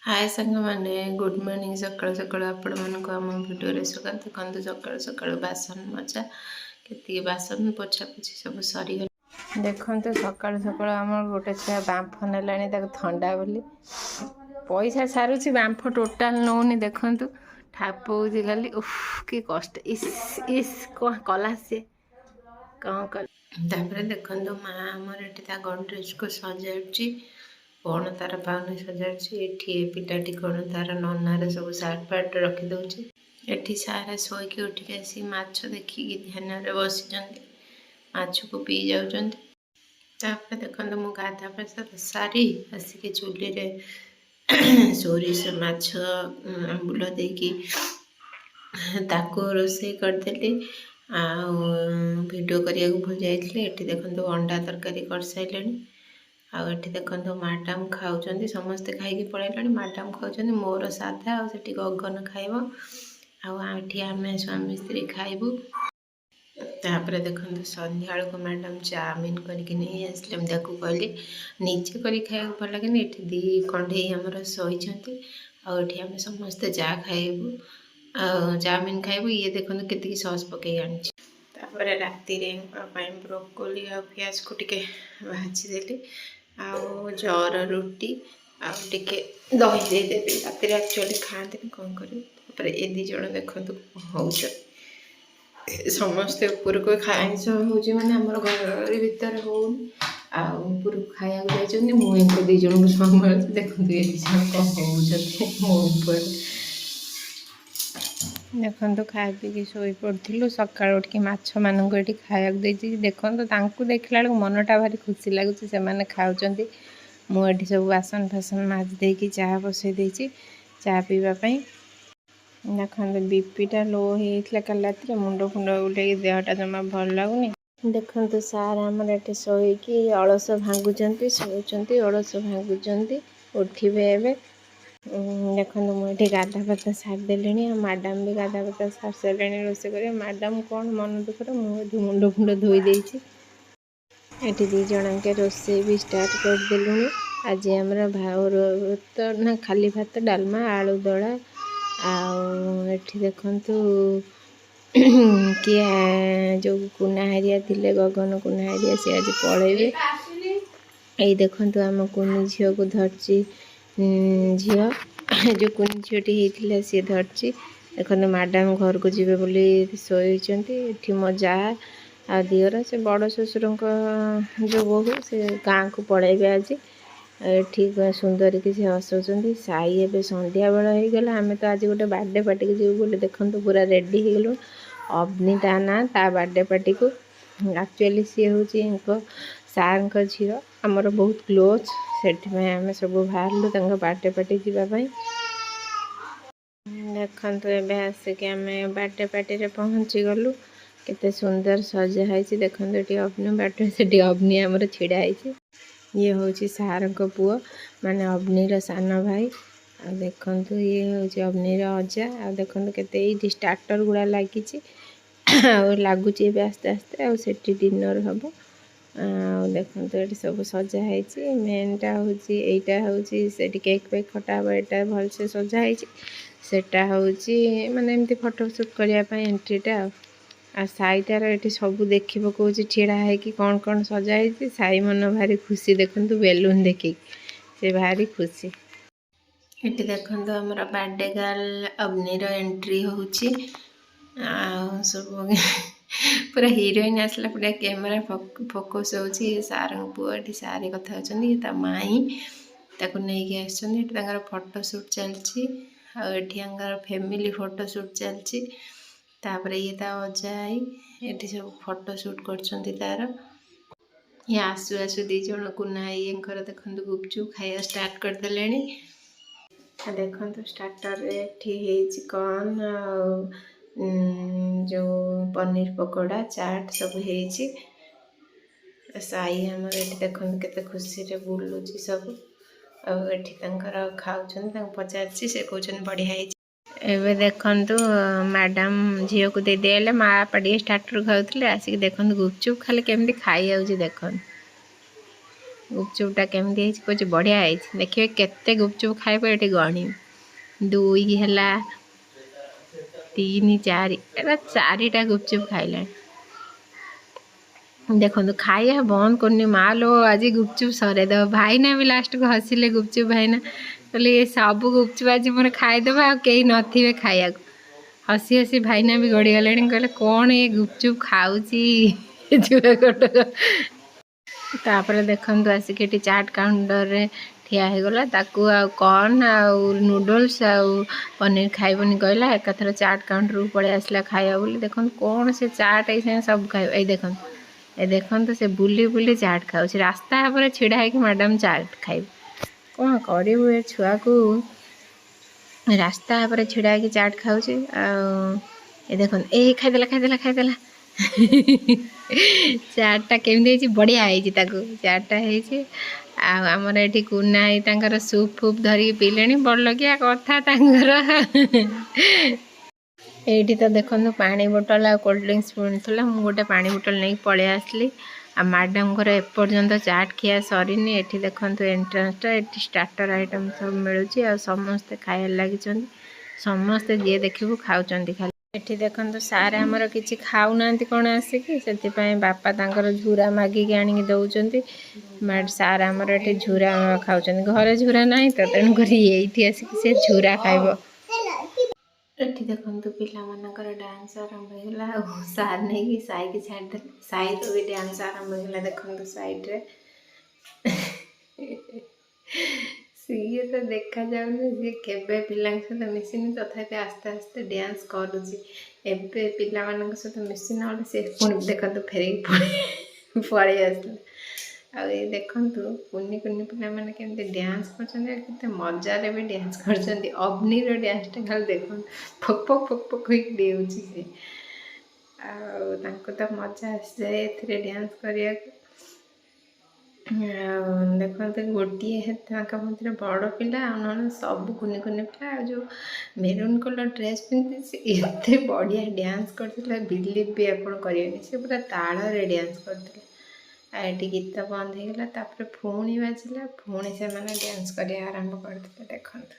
हाय सांग मैंने good morning सकाल सकाल आपण मानक आम भिडियो सका देखते सकाल सकाल बासन मजा के बासन पोछा पोछी सब सरीगला देखते सकाल सकाल आम गोटे छुआ बांफ ना थंडा बोली पैसा सारूँ बांफ टोटाल नौनी देखु ठापौची खाली उफ कि कष्ट इस इस कौन कला सी कौन कल देखो माँ आमर ये गणरेज को सजाड़ी कौन तार पाउनी सजाड़ी पिलाटी कौन तार ननार सब सार्ट फार्ट रखिदे एठी सारा शोक उठिक आसी माछ देखिकी ध्यान बसी माछ को पी जापर देखो मु गाधा प्रसाद सारी आसिक चूल्ही सोरिष माछ आंबुल देकी ताको रोसे करदेली वीडियो करने भूल जाइए। एठी देखो अंडा तरकारी कर सारे आठी देखो मैडम खाऊँ समस्ते खाई पड़े मैडम खाऊँ मोर साधा आठी गगन खाइब आठी आम स्वामी स्त्री खाइबू तापर देखो संध्या को मैडम चाउमिन करके नहीं आसले मुझे कहली निजे कर खाया भल लगे ये दी कंडे आमर शोती आठी आम समस्ते चा खाइबू चाउमिन खाइबू ये देखो के सस पकई आनी राति ब्रोकोली आ पियाज को टिके भाजीदेली जर रुटी आटे दही देदेवी राति एक्चुअली खाते कौन कर ए दिज देखो हो समस्ते उपरको आइंस हूँ मैंने आम घर भीतर हो ऊपर खाया जाइए मुझे दिज को संभाल देखो ये दिज कौन हो देखो खाई पी शोई पड़ू सका उठ माछ मानक ये खाया देखो देखला मनटा भारी खुशी लगुच से खाऊँ मुझे सब बासन फासन माज देकी चाह बसई देती चाह पीवाई देखो बीपीटा लो होता कल रात मुंड फुंड उठे देहटा जमा भल लगुनि देखो सार आमर ये शोक अलस भांगुंट शोच अलस भांगुंट उठे एवं देखो मुझे गाधा पाधा सारिदे मैडम भी गाधा पाधा सार सारे रोसे कर मैडम कौन मन दुखर मुझे मुंड फुंड धोई देती ये दीज के रोसे भी स्टार्ट करदेलु आज आमर भात ना खाली भात डालमा आलू दला आठी देखु किए जो कुना हारिया थे गगन कुना हारिया सी आज पलैबे ये देखु आम कुनी झील को धरची झील जो कुनी झीटी होता सी धरची देखो मैडम घर को जीवे बोली शोती मो जा आ दिवर से बड़ शशुर जो बहु से गाँ को पलैबे आज ठीक सुंदर कि हसुँच साई एवं संध्या बेल हो गला आम तो आज गोटे बर्थडे पार्टी को जीव बोले देखो पूरा रेडी हो गलु अवनी ता ना ता बर्थडे पार्टी को एक्चुअली सी हूँ सार झील आमर बहुत क्लोज से आम सब बाहर बर्थडे पार्टी जावाई देखो एवं आसिक आम बर्थडे पार्टी पहुँची गलु केते सुंदर सजाई देखो ये अवनी बाटे से अवनी आमर छिड़ा है ये हूँ सार पुओ माने अवनीर सान भाई आ देखु ये हूँ अवनीर अजा आ देखो के स्टार्टर गुड़ा लगी लगुच आस्ते आस्ते आठी डिनर हम देखो ये सब सजाई मेनटा हूँ यहीटा हूँ केक पेक कटा हम यहाँ भलसे सजाई सेटा हूँ माने एमती फोटोशूट करने एंट्रीटा आ साईटार ये सब देखी पकाऊँ ठेड़ा है कि कौन सजाई साई मन भारी खुशी देखु बेलून देखी से भारी खुशी ये देखो आमर बर्थडे गर्ल अवनीर एंट्री हो सब पूरा हीरोइन आसला पूरा कैमेरा फोकस हो सार पुओ ये सारे कथा होता माई नहीं आसर फोटोशूट चलती आर फैमिली फोटोशूट चलती तापर ये अजा आई ये सब फोटोशूट कर तार ये आसु आसु दीज कुना ये देखो गुपचुप खाया स्टार्ट करदे देखो स्टार्टर कॉर्न जो पनीर पकोड़ा चाट सब साई आमर ये देखो के खुशी रे बुलूची सब आठी खाऊँ पचार से कौन बढ़िया एवं देखु मैडम झील को दे दिले माँ बापा टे स्टार्टर खाऊले आसिक देखो गुपचुप खाली केमती खाई जाऊँ देखो गुपचुपटा केमती कौच बढ़िया है। देखिए केते गुपचुप खाइब ये गणी 2 है 3 4 एटा 4टा गुपचुप खाइला। देखो खाइया बंद करनी माँ लो आज गुपचुप सरे दे भाईना भी लास्ट को हसिले गुपचुप भाईना कहले ये सब गुपचुप आज मोर खाईदेव आ कहीं नथिबे खाया हसी हसी भाईना भी गड़ी गले कहले कौन ये गुपचुप खाऊची छुआ कटक। तापर देखु आसिक चाट काउंटर रे ठिया हो गला ताकू आ कॉर्न आ नूडल्स आ पनीर खाइबनी कहला एकाथर चाट काउंटर को पड़े आसला खाया बोली। देखो कौन से चाट ये सब खाइब ये देखो ए देखो से बुली बुली चाट खाऊ रास्ता पर छिड़ा है कि मैडम चाट खाइब कौन करू छुआ को रास्ता पर छिड़ा है कि चाट खाऊ ए देखो ए खाईदेला खाईदेला खाईदेला चाटा केमती बढ़िया है चाटा है आमर ये कुना ही सूप फूप धरिकी पीले बड़ लगिया कथा ये तो देखो पानी बोतल आ कोल्ड ड्रिंक्स मिलूला मुझे गोटे पानी बोतल नहीं पलि आसली आ मैडम घर एपर्यंत चाट खिया सरीनी। ये देखो एंट्रांसटा ये स्टार्टर आइटम सब मिलूँ आ समस्ते खाया लगी समस्ते जी देखू खाऊँ खाली। ये देखो सारे आमर किसी खाऊना कौन आसिक से बापा तर झूरा मागिक आनिक दौरान सार आमर ये झूरा खाऊँ घरे झूरा ना तो तेणुक ये आसिक से झूरा खाइब। ये देखो पिला मानकर डांस आरंभ होगा सार नहीं साई की छाड़दे साई तो भी डांस आरंभ होगा। देखो साइड रे सीए तो देखा जाऊनी सी केबे पिला सहित मिसिनी तथापि आस्ते आस्ते डांस करुच्ची एबे पिला मान सहित मिसी ना से पुणी देखो फेरिक पलि आसला आ ये देखु कुनी कुनी पिला मैंने केमती डांस करते मजार भी डांस कर अग्नि डांसटा खाली देखो फक फक फक फक डेउची से तो मजा आस जाए ए डांस करने देखते गोटे मध्य बड़ पिला सब कुनी कुनी पिला जो मेरून कलर ड्रेस पिंधि एत बढ़िया डांस करते बिलीव भी आप से पूरा ताल डांस करते ये गीत बंद हो गला तापर पुणी बाजिला पुणी से मैंने डांस कर आरंभ करते देखते।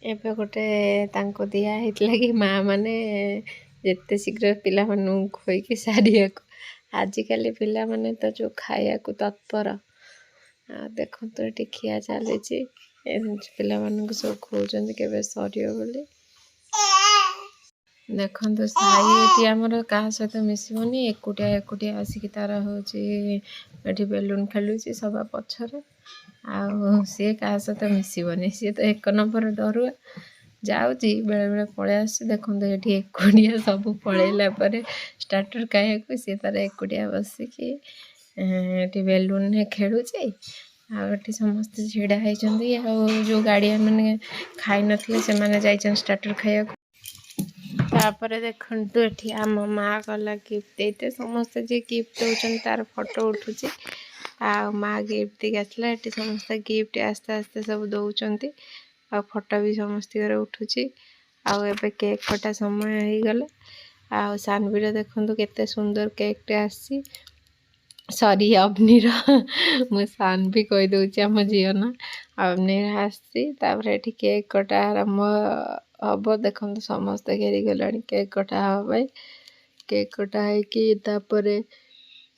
एबे गोटे तांको दिया होता कि माँ मैंने जिते शीघ्र पिला खोईकी सारिया आजिकल पिला तो जो खाया को तत्पर देखो तो ये खिया चली ପିଲାମାନଙ୍କୁ ସବୁ ଖୋଉଛନ୍ତି କେବେ ସରିବ ବୋଲି। ଦେଖନ୍ତୁ ସାଇ ଏଠି ଆମର କାହା ସହିତ ମିଶିବନି, ଏକୁଟିଆ ଆସିକି ତାର ହେଉଛି ଏଠି ବେଲୁନ୍ ଖେଳୁଛି ସବା ପଛରେ। ଆଉ ସିଏ କାହା ସହିତ ମିଶିବନି, ସିଏ ତ 1 ନମ୍ବର ଡରୁଆ। ଯାଉଛି ବେଳେବେଳେ ପଳେଇ ଆସୁଛି। ଦେଖନ୍ତୁ ଏଠି ଏକୁଟିଆ ସବୁ ପଳେଇଲା ପରେ ଷ୍ଟାର୍ଟର ଖାଇବାକୁ ସିଏ ତାର ଏକୁଟିଆ ବସିକି ଏଠି ବେଲୁନ୍ରେ ଖେଳୁଛି। ଆଉ ଏଠି ସମସ୍ତେ ଛିଡ଼ା ହେଇଛନ୍ତି। ଆଉ ଯେଉଁ ଗାଡ଼ିଆ ମାନେ ଖାଇନଥିଲେ ସେମାନେ ଯାଇଛନ୍ତି ଷ୍ଟାର୍ଟର ଖାଇବାକୁ। ତାପରେ ଦେଖନ୍ତୁ ଏଠି ଆମ ମାଆ ଗଲା ଗିଫ୍ଟ ଦେଇତେ। ସମସ୍ତେ ଯିଏ ଗିଫ୍ଟ ଦେଉଛନ୍ତି ତାର ଫଟୋ ଉଠୁଛି। ଆଉ ମାଆ ଗିଫ୍ଟ ଦେଇକି ଆସିଲା। ଏଠି ସମସ୍ତେ ଗିଫ୍ଟ ଆସ୍ତେ ଆସ୍ତେ ସବୁ ଦେଉଛନ୍ତି। ଆଉ ଫଟୋ ବି ସମସ୍ତଙ୍କର ଉଠୁଛି। ଆଉ ଏବେ କେକ୍ କଟା ସମୟ ହେଇଗଲା। ଆଉ ସାନଭିର ଦେଖନ୍ତୁ କେତେ ସୁନ୍ଦର କେକ୍ଟେ ଆସିଛି। ସରି ଅବନୀର, ମୁଁ ସାନଭି କହିଦେଉଛି ଆମ ଝିଅ ନା। ଅବନୀର ଆସିଛି। ତାପରେ ଏଠି କେକ୍ କଟା ଆରମ୍ଭ ହବ। ଦେଖନ୍ତୁ ସମସ୍ତେ ଘେରିଗଲେଣି କେକ୍ କଟା ହେବା ପାଇଁ। କେକ୍ କଟା ହେଇକି ତାପରେ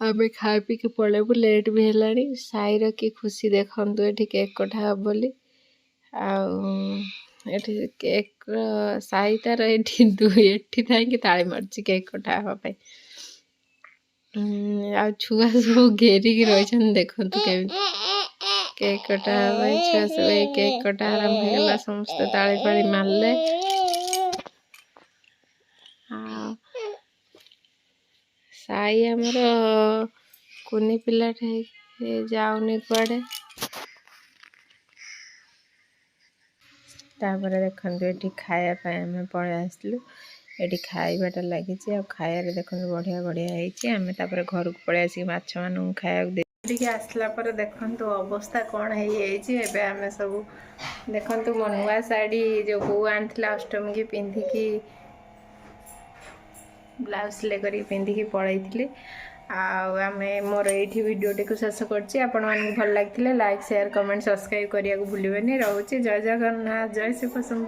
ଆମେ ଖାଇ ପିଇକି ପଳେଇବୁ, ଲେଟ୍ ବି ହେଲାଣି। ସାଇର କି ଖୁସି ଦେଖନ୍ତୁ ଏଠି କେକ୍ କଟା ହେବ ବୋଲି। ଆଉ ଏଠି କେକ୍ ସାଇ ତାର ଏଠି ଥାଇକି ତାଳି ମାରୁଛି କେକ୍ କଟା ହେବା ପାଇଁ। ଆଉ ଛୁଆ ସବୁ ଘେରିକି ରହିଛନ୍ତି। ଦେଖନ୍ତୁ କେମିତି କେକ୍ କଟା ହେବା ପାଇଁ ଛୁଆ ସବୁ ଏଇ କେକ୍ କଟା ଆରମ୍ଭ ହେଇଗଲା। ସମସ୍ତେ ତାଳି ଫାଳି ମାରିଲେ। ଆଉ ସାଇ ଆମର କୁନି ପିଲାଟେ ଯାଉନି କୁଆଡ଼େ। ତାପରେ ଦେଖନ୍ତୁ ଏଠି ଖାଇବା ପାଇଁ ଆମେ ପଳେଇ ଆସିଲୁ। ଏଠି ଖାଇବାଟା ଲାଗିଛି। ଆଉ ଖାଇବାରେ ଦେଖନ୍ତୁ ବଢ଼ିଆ ହେଇଛି। ଆମେ ତାପରେ ଘରକୁ ପଳେଇ ଆସିକି ମାଛମାନଙ୍କୁ ଖାଇବାକୁ ଦେଇକି ଆସିଲା ପରେ ଦେଖନ୍ତୁ ଅବସ୍ଥା କ'ଣ ହେଇଯାଇଛି। ଏବେ ଆମେ ସବୁ ଦେଖନ୍ତୁ ମୋ ନୂଆ ଶାଢ଼ୀ ଯେଉଁ ବୋଉ ଆଣିଥିଲା ଅଷ୍ଟମୀକି ପିନ୍ଧିକି ବ୍ଲାଉଜ ସିଲେଇ କରିକି ପିନ୍ଧିକି ପଳେଇଥିଲି। ଆଉ ଆମେ ମୋର ଏଇଠି ଭିଡ଼ିଓଟିକୁ ଶେଷ କରୁଛି। ଆପଣମାନଙ୍କୁ ଭଲ ଲାଗିଥିଲେ ଲାଇକ୍, ସେୟାର, କମେଣ୍ଟ, ସବସ୍କ୍ରାଇବ୍ କରିବାକୁ ଭୁଲିବେନି। ରହୁଛି। ଜୟ ଜଗନ୍ନାଥ, ଜୟ ଶ୍ରୀକୃଷ୍ଣ।